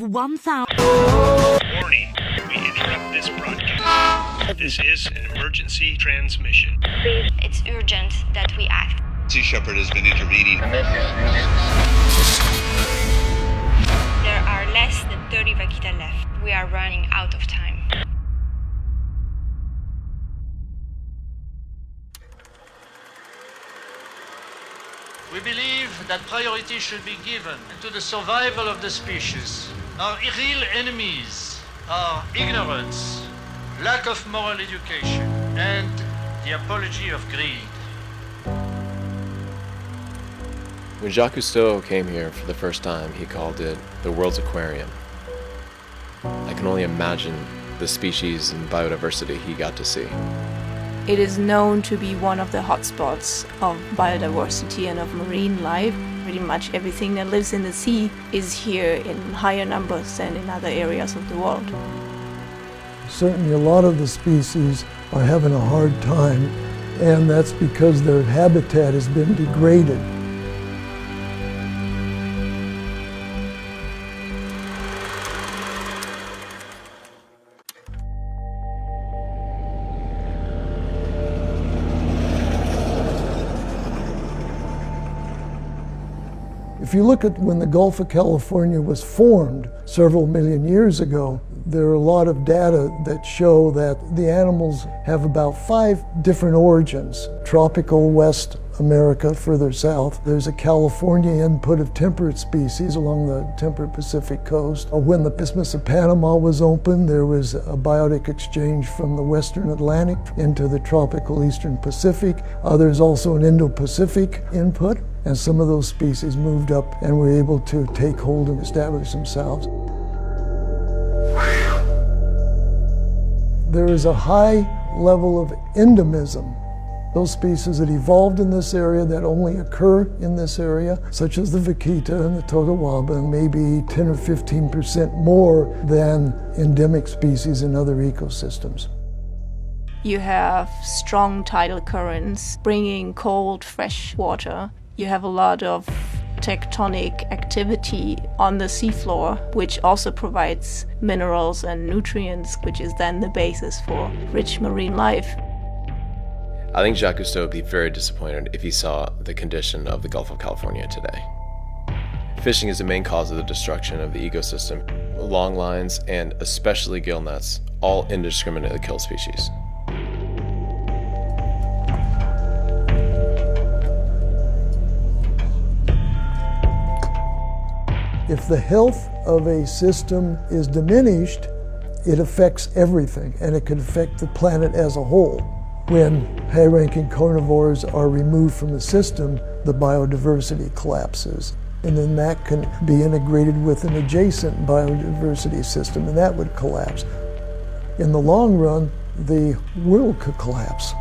1,000... Warning, we interrupt this broadcast. This is an emergency transmission. It's urgent that we act. Sea Shepherd has been intervening. There are less than 30 vaquita left. We are running out of time. We believe that priority should be given to the survival of the species. Our real enemies are ignorance, lack of moral education, and the apology of greed. When Jacques Cousteau came here for the first time, he called it the world's aquarium. I can only imagine the species and biodiversity he got to see. It is known to be one of the hotspots of biodiversity and of marine life. Pretty much everything that lives in the sea is here in higher numbers than in other areas of the world. Certainly a lot of the species are having a hard time, and that's because their habitat has been degraded. If you look at when the Gulf of California was formed several million years ago, there are a lot of data that show that the animals have about 5 different origins. Tropical West America, further south. There's a California input of temperate species along the temperate Pacific coast. When the Isthmus of Panama was opened, there was a biotic exchange from the Western Atlantic into the tropical Eastern Pacific. There's also an Indo-Pacific input, and some of those species moved up and were able to take hold and establish themselves. There is a high level of endemism. Those species that evolved in this area that only occur in this area, such as the vaquita and the totawaba, maybe 10 or 15% more than endemic species in other ecosystems. You have strong tidal currents bringing cold, fresh water. You have a lot of tectonic activity on the seafloor, which also provides minerals and nutrients, which is then the basis for rich marine life. I think Jacques Cousteau would be very disappointed if he saw the condition of the Gulf of California today. Fishing is the main cause of the destruction of the ecosystem. Long lines, and especially gill nets, all indiscriminately kill species. If the health of a system is diminished, it affects everything, and it could affect the planet as a whole. When high-ranking carnivores are removed from the system, the biodiversity collapses. And then that can be integrated with an adjacent biodiversity system, and that would collapse. In the long run, the world could collapse.